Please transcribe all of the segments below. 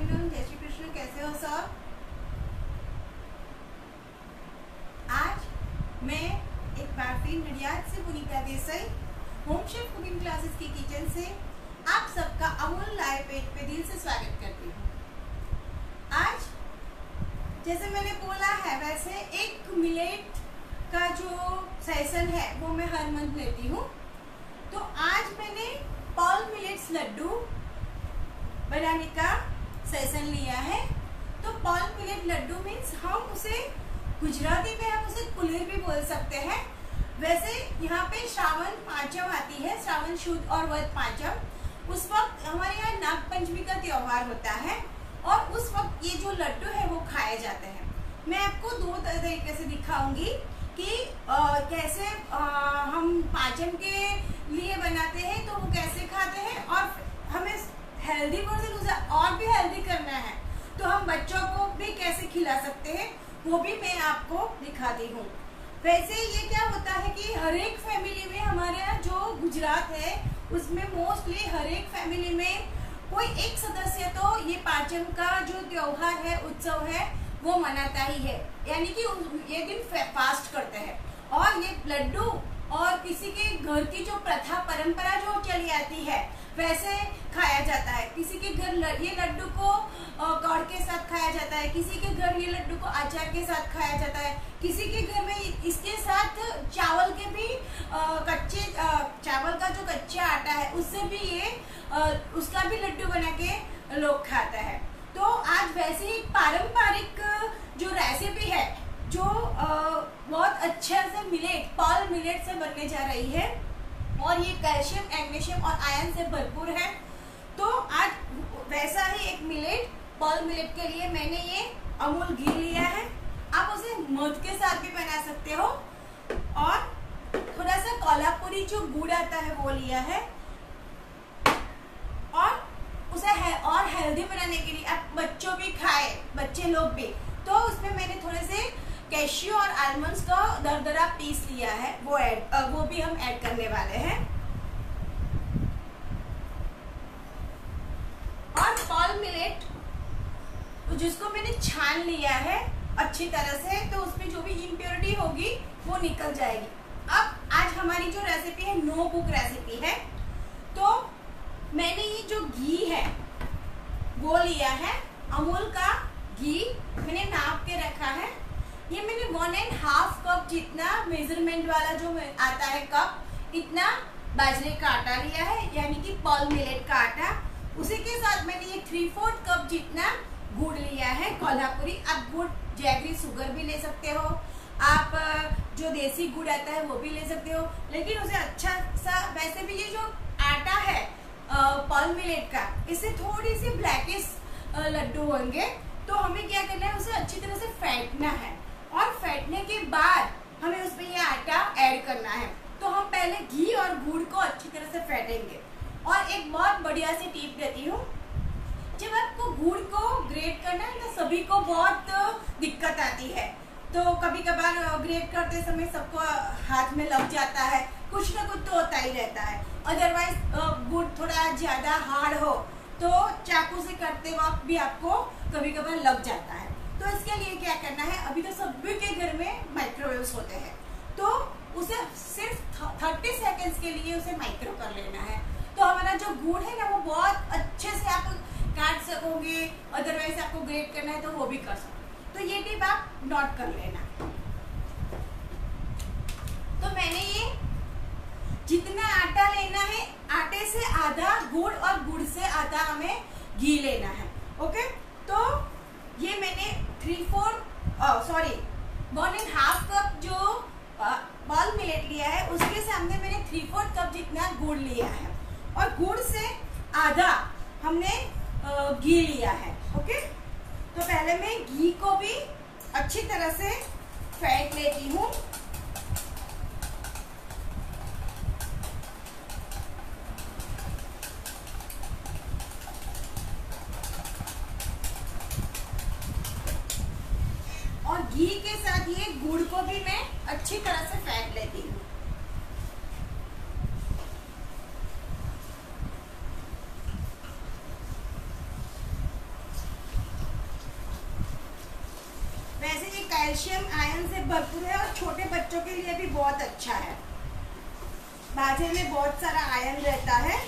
Afternoon, जय श्री कृष्ण। कैसे हो सब? आज मैं एक बार फिर नडियाद से Punita Desai home chef cooking classes की किचन से आप सबका अमूल लाइव पेज पे दिल से स्वागत करती हूँ। आज जैसे मैंने बोला है वैसे एक मिलेट का जो सेशन है वो मैं हर मंथ लेती हूँ। तो आज मैंने पॉल मिलेट्स लड्डू बनाने का सेशन लिया है। तो पॉल मिलेट लड्डू मीन्स हम उसे गुजराती में हम उसे कुलेर भी बोल सकते हैं। वैसे यहाँ पे श्रावण पांचम आती है, श्रावण शुद्ध और वध पांचम, उस वक्त हमारे यहाँ नाग पंचमी का त्योहार होता है और उस वक्त ये जो लड्डू है वो खाए जाते हैं। मैं आपको दो तरीके से दिखाऊंगी कि कैसे हम पांचम के लिए बनाते हैं तो वो कैसे खाते हैं, और हमें हेल्दी वर्जन उसे और भी हेल्दी करना है तो हम बच्चों को भी कैसे खिला सकते हैं वो भी मैं आपको दिखाती हूँ। वैसे ये क्या होता है कि हर एक फैमिली में, हमारे यहाँ जो गुजरात है उसमें मोस्टली हर एक फैमिली में कोई एक सदस्य तो ये पांचम का जो त्योहार है, उत्सव है, वो मनाता ही है, यानी कि ये दिन फास्ट करते हैं। और ये लड्डू और किसी के घर की जो प्रथा परंपरा जो चली आती है वैसे खाया जाता है। किसी के घर ये लड्डू को गौड़ के साथ खाया जाता है, किसी के घर ये लड्डू को अचार के साथ खाया जाता है, किसी के घर में इसके साथ चावल के भी कच्चे चावल का जो कच्चा आटा है उससे भी ये उसका भी लड्डू बना के लोग खाता है। तो आज वैसे ही पारंपरिक जो रेसिपी है जो बहुत अच्छे से पॉल मिलेट से बनने जा रही है और ये कैल्शियम, मैग्नीशियम और आयरन से भरपूर है। तो आज वैसा ही एक मिलेट, पॉल मिलेट के लिए मैंने ये अमूल घी लिया है। आप उसे मध के साथ भी बना सकते हो और थोड़ा सा कोल्हापुरी जो गुड़ आता है वो लिया है और उसे और हेल्दी बनाने के लिए आप बच्चों भी खाए, बच्चे लोग भी, तो उसमें मैंने थोड़े से कैश्यू और आलमंड्स का दरदरा पीस लिया है, वो भी हम ऐड करने वाले हैं। और पॉल मिलेट जिसको मैंने छान लिया है अच्छी तरह से, तो उसमें जो भी इम्प्योरिटी होगी वो निकल जाएगी। अब आज हमारी जो रेसिपी है नो कुक रेसिपी है। तो मैंने ये जो घी है वो लिया है, अमूल का घी मैंने नाप के रखा है। ये मैंने 1.5 कप जितना मेजरमेंट वाला जो आता है कप, इतना बाजरे का आटा लिया है, यानी कि पॉल मिलेट का आटा। उसी के साथ मैंने ये 3/4 कप जितना गुड़ लिया है कोल्हापुरी। आप गुड़ जैगरी शुगर भी ले सकते हो, आप जो देसी गुड़ आता है वो भी ले सकते हो, लेकिन उसे अच्छा सा, वैसे भी ये जो आटा है पॉल मिलेट का, इससे थोड़ी सी ब्लैकिश लड्डू होंगे। तो हमें क्या करना है, उसे अच्छी तरह से फेंटना है और फेंटने के बाद हमें उसमें ये आटा ऐड करना है। तो हम पहले घी और गुड़ को अच्छी तरह से फेंटेंगे। और एक बहुत बढ़िया सी टिप देती हूँ, जब आपको गुड़ को ग्रेट करना है तो सभी को बहुत दिक्कत आती है, तो कभी कभार ग्रेट करते समय सबको हाथ में लग जाता है, कुछ ना कुछ तो होता ही रहता है। अदरवाइज गुड़ थोड़ा ज्यादा हार्ड हो तो चाकू से करते वक्त भी आपको कभी कभार लग जाता है। तो इसके लिए क्या करना है, अभी तो सभी के घर में माइक्रोवेव्स होते हैं, तो उसे सिर्फ 30 सेकेंड्स के लिए उसे माइक्रो कर लेना है। तो हमारा जो गुड़ है ना वो बहुत अच्छे से आप काट सकोगे, अदरवाइज आपको ग्रेट करना है तो वो भी कर सकते। तो ये टिप आप नोट कर लेना। तो मैंने ये जितना आटा लेना है, आटे से आधा गुड़ और गुड़ से आधा हमें घी लेना है। ओके, तो ये मैंने 1.5 कप जो पॉल मिलेट लिया है उसके सामने मैंने 3/4 कप जितना गुड़ लिया है और गुड़ से आधा हमने घी लिया है। ओके, तो पहले मैं घी को भी अच्छी तरह से फेंट लेती हूँ। और घी के साथ ये गुड़ को भी मैं अच्छी तरह से फेंट लेती हूँ। कैल्शियम आयरन से भरपूर है और छोटे बच्चों के लिए भी बहुत अच्छा है। बाजरे में बहुत सारा आयरन रहता है।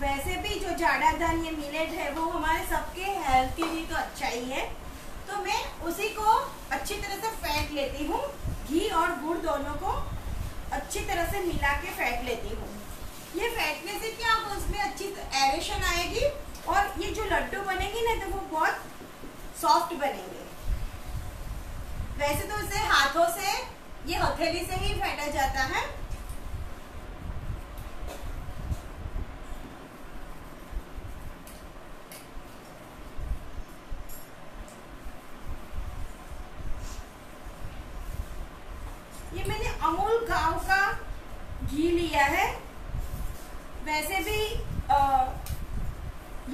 वैसे भी जो जाड़ा धान्य मिलेट है वो हमारे सबके हेल्थ के लिए तो अच्छा ही है। तो मैं उसी को अच्छी तरह से फेंट लेती हूँ। घी और गुड़ दोनों को अच्छी तरह से मिला के फेंट लेती हूँ। ये फेंटने से क्या होगा, उसमें अच्छी एरेशन आएगी और ये जो लड्डू बनेंगे ना तो वो बहुत सॉफ्ट बनेंगे। वैसे तो इसे हाथों से, ये हथेली से ही फेंटा जाता है। ये मैंने अमूल गांव का घी लिया है। वैसे भी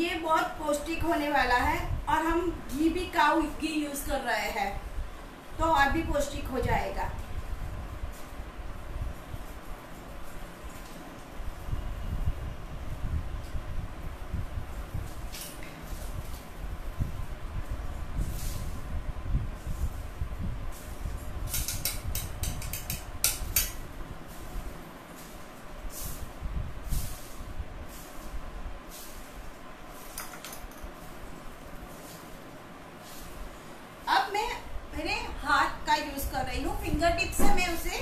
ये बहुत पौष्टिक होने वाला है और हम घी भी काऊ घी यूज कर रहे हैं तो और भी पौष्टिक हो जाएगा। मेरे हाथ का यूज कर रही हूँ, फिंगर टिप से मैं उसे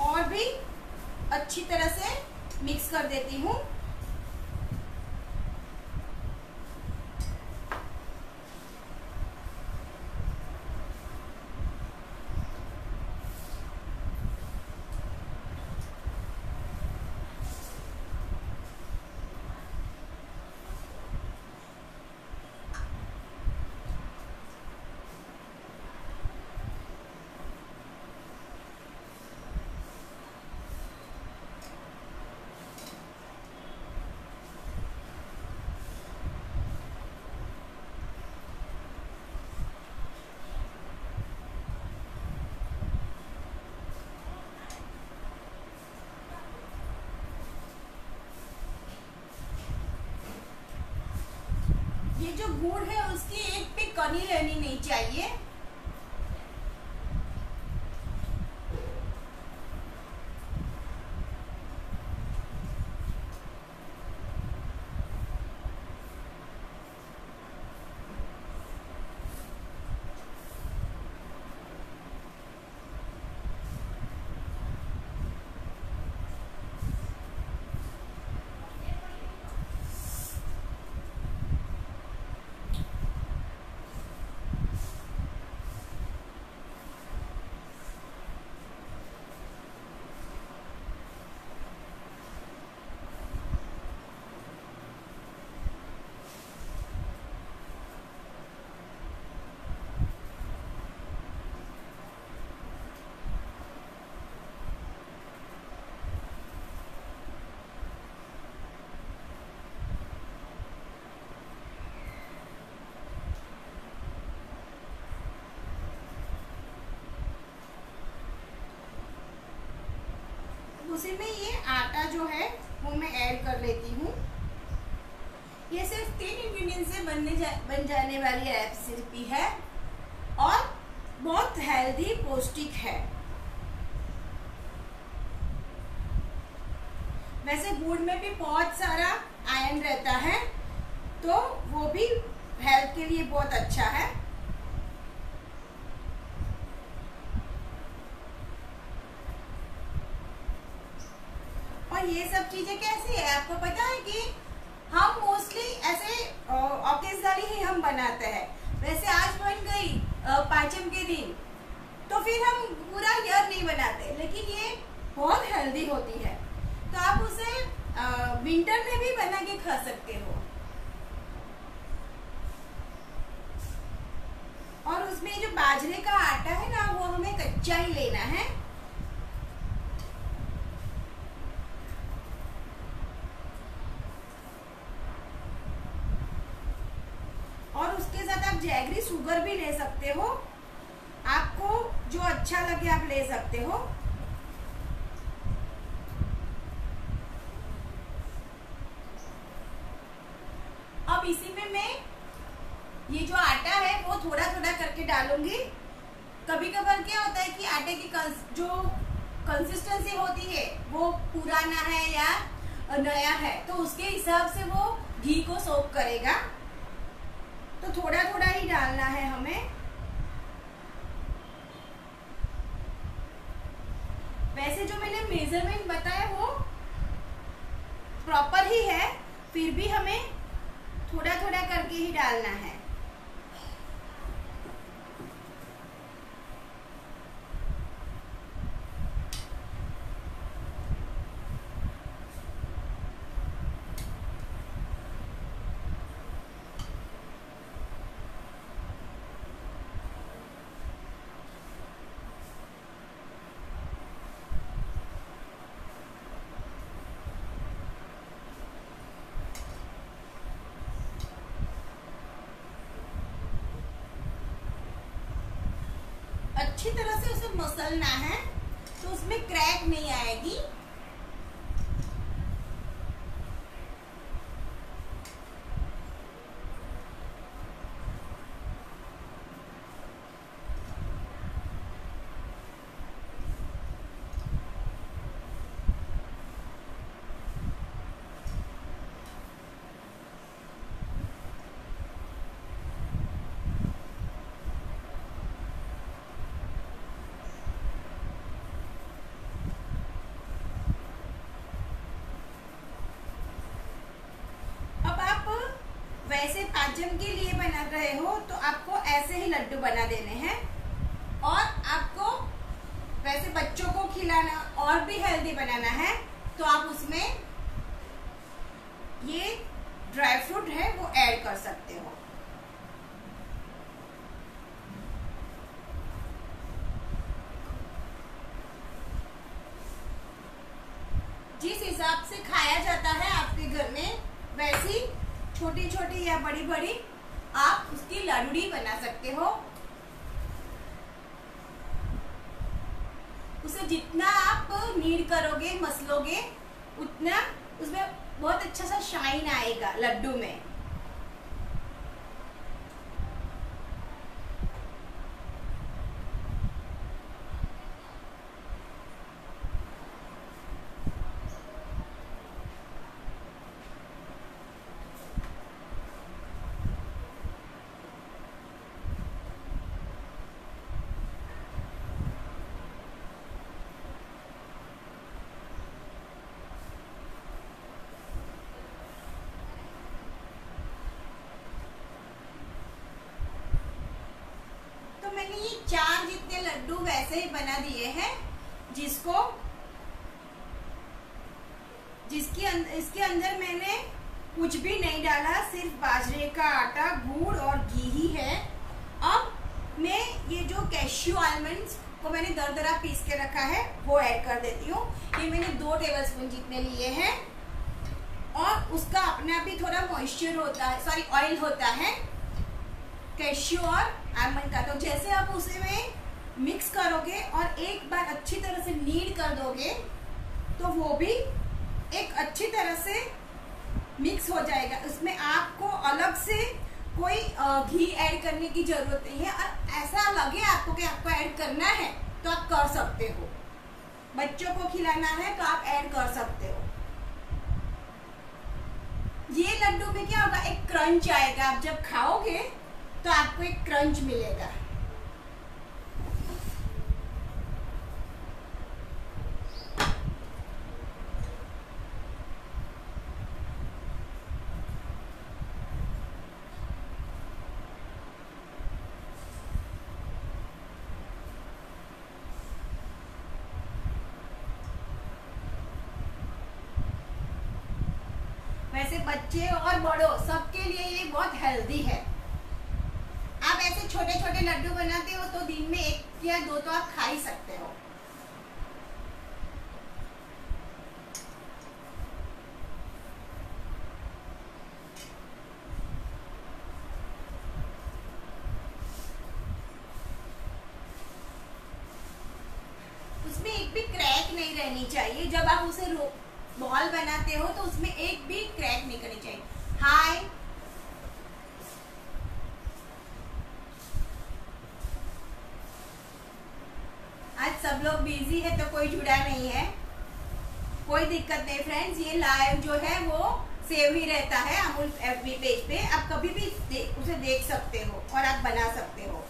और भी अच्छी तरह से मिक्स कर देती हूँ। ये जो गुड़ है उसकी एक भी कनी लेनी नहीं चाहिए। उसी में ये आटा जो है वो मैं ऐड कर लेती हूँ। ये सिर्फ 3 इंग्रेडिएंट से बन जाने वाली रेसिपी है और बहुत हेल्दी पौष्टिक है। वैसे गुड़ में भी बहुत सारा आयरन रहता है तो वो भी हेल्थ के लिए बहुत अच्छा है। और ये सब चीजें कैसी है आपको पता है कि हम मोस्टली ऐसे ऑकेजनली ही हम बनाते हैं। वैसे आज बन गई पाचम के दिन तो फिर हम पूरा ईयर नहीं बनाते, लेकिन ये बहुत हेल्दी होती है तो आप उसे विंटर में भी बना के खा सकते हो। और उसमें जो बाजरे का आटा है ना वो हमें कच्चा ही लेना है। और उसके साथ आप जैगरी शुगर भी ले सकते हो, आपको जो अच्छा लगे आप ले सकते हो। थोड़ा करके डालूंगी। कभी कभार क्या होता है कि आटे की जो कंसिस्टेंसी होती है वो पुराना है या नया है, तो उसके हिसाब से वो घी को सोक करेगा, तो थोड़ा थोड़ा ही डालना है हमें। वैसे जो मैंने मेजरमेंट बताया वो प्रॉपर ही है, फिर भी हमें थोड़ा थोड़ा करके ही डालना है। अच्छी तरह से उसे मसलना है तो उसमें क्रैक नहीं आएगी। वैसे 5 जन के लिए बना रहे हो तो आपको ऐसे ही लड्डू बना देने हैं, और आपको वैसे बच्चों को खिलाना और भी हेल्दी बनाना है तो आप उसमें ये ड्राई फ्रूट है वो ऐड कर सकते हो। जिस हिसाब से खाया जाता है आपके घर में, वैसी छोटी छोटी या बड़ी बड़ी आप उसकी लाडुड़ी बना सकते हो। उसे जितना आप नीड करोगे, मसलोगे, उतना उसमें बहुत अच्छा सा शाइन आएगा लड्डू में। मैंने ये 4 जितने लड्डू वैसे ही बना दिए हैं, इसके अंदर मैंने कुछ भी नहीं डाला, सिर्फ बाजरे का आटा, गुड़ और घी ही है। अब मैं ये जो कैश्यू आलमंड्स को मैंने दरदरा पीस के रखा है वो ऐड कर देती हूँ। ये मैंने 2 टेबलस्पून जितने लिए हैं, और उसका अपना भी थोड़ा मॉइस्चर होता है, सॉरी ऑयल होता है कैश्यू और आलमंड का। तो जैसे आप उसे में मिक्स करोगे और एक बार अच्छी तरह से नीड कर दोगे तो वो भी एक अच्छी तरह से मिक्स हो जाएगा। उसमें आपको अलग से कोई घी ऐड करने की जरूरत नहीं है, और ऐसा लगे आपको कि आपको ऐड करना है तो आप कर सकते हो। बच्चों को खिलाना है तो आप ऐड कर सकते हो। ये लड्डू में क्या होगा, एक क्रंच आएगा। आप जब खाओगे तो आपको एक क्रंच मिलेगा। वैसे बच्चे और बड़ों सबके लिए ये बहुत हेल्दी है। आप ऐसे छोटे छोटे लड्डू बनाते हो तो दिन में 1 या 2 तो आप खा ही सकते हो। उसमें एक भी क्रैक नहीं रहनी चाहिए। जब आप उसे बॉल बनाते हो तो उसमें एक भी क्रैक नहीं करनी चाहिए। हाय सब लोग बिजी है तो कोई जुड़ा नहीं है, कोई दिक्कत नहीं फ्रेंड्स। ये लाइव जो है वो सेव ही रहता है अमूल FB पेज पे, आप कभी भी उसे देख सकते हो और आप बना सकते हो।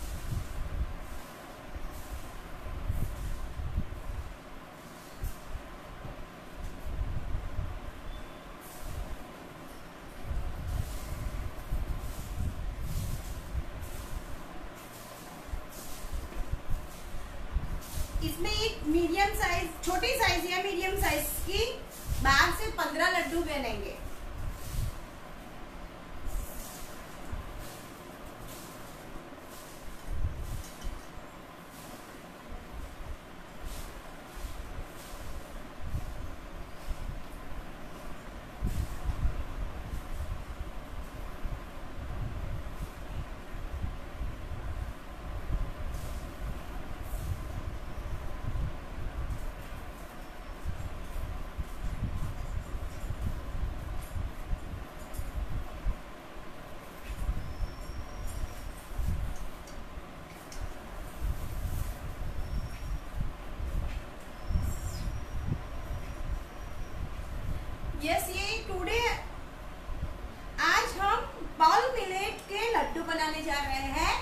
इसमें एक मीडियम साइज, छोटी साइज या मीडियम साइज की 12 से 15 लड्डू बनेंगे। यस, ये टुडे आज हम पल मिलेट के लड्डू बनाने जा रहे हैं,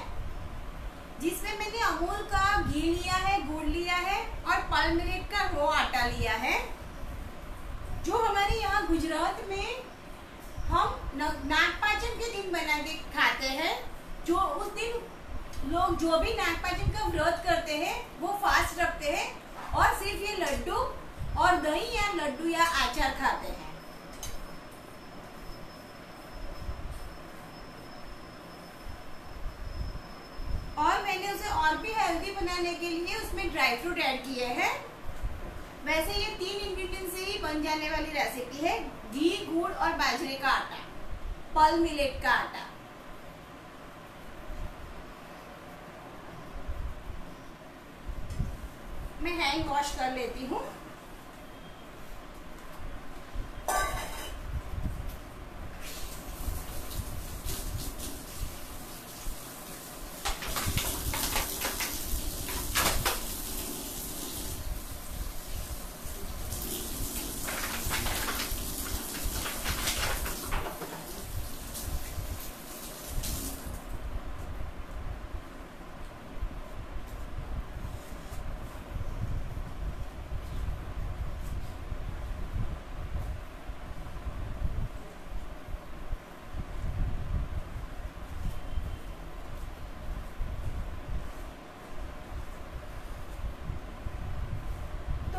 जिसमें मैंने अमूल का घी लिया है, गुड़ लिया है और पल मिलेट का रो आटा लिया है। जो हमारे यहाँ गुजरात में हम नागपांचम के दिन बना के खाते हैं। जो उस दिन लोग जो भी नागपांचम का व्रत करते हैं वो फास्ट रखते हैं और सिर्फ ये लड्डू और दही या लड्डू या अचार खाते हैं। और मैंने उसे और भी हेल्दी बनाने के लिए उसमें ड्राई फ्रूट ऐड किए हैं। वैसे ये 3 इंग्रेडिएंट से ही बन जाने वाली रेसिपी है, घी, गुड़ और बाजरे का आटा, पल मिलेट का आटा। मैं हैंड वॉश कर लेती हूँ।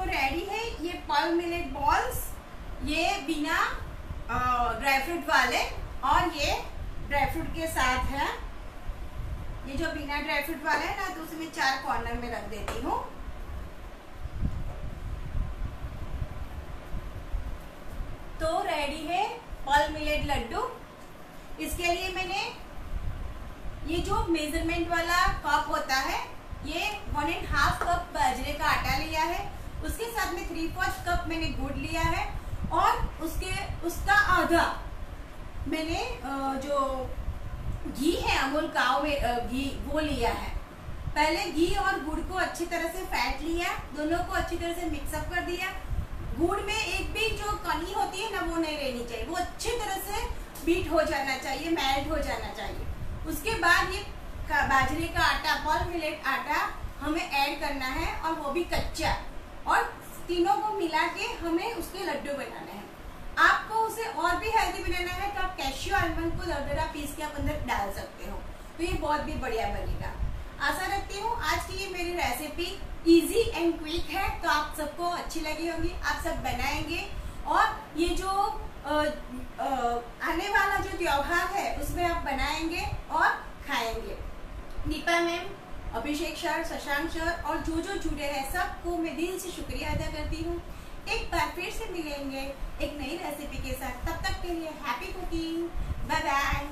रेडी है ये पल मिलेट बॉल्स, ये बिना ड्राई फ्रूट वाले और ये ड्राई फ्रूट के साथ है। ये जो बिना ड्राई फ्रूट वाला है ना, तो उसे मैं 4 कॉर्नर में रख देती हूँ। तो रेडी है पल मिलेट लड्डू। इसके लिए मैंने ये जो मेजरमेंट वाला कप होता है, ये 1.5 कप बाजरे का आटा लिया है। उसके साथ में 3/4 कप मैंने गुड़ लिया है और उसका आधा मैंने जो घी है अमूल काव में घी वो लिया है। पहले घी और गुड़ को अच्छी तरह से फैट लिया, दोनों को अच्छी तरह से मिक्सअप कर दिया। गुड़ में एक भी जो कनी होती है ना वो नहीं रहनी चाहिए, वो अच्छी तरह से बीट हो जाना चाहिए, मेल्ट हो जाना चाहिए। उसके बाद ये बाजरे का आटा, पल मिलेट आटा हमें ऐड करना है और वो भी कच्चा, और तीनों को मिला के हमें उसके लड्डू बनाने हैं। आपको उसे और भी हेल्दी बनाना है तो आप कैश्यू आलमंड को दरदरा पीस के आप अंदर डाल सकते हो, तो ये बहुत भी बढ़िया बनेगा। आशा रखती हूँ आज की ये मेरी रेसिपी इजी एंड क्विक है, तो आप सबको अच्छी लगी होगी, आप सब बनाएंगे। और ये जो आने वाला जो त्योहार है उसमें आप बनाएंगे और खाएंगे। नीपा मैम, अभिषेक सर, शशांक सर और जो जुड़े हैं सबको मैं दिल से शुक्रिया अदा करती हूँ। एक बार फिर से मिलेंगे एक नई रेसिपी के साथ, तब तक के लिए हैप्पी कुकिंग, बाय बाय।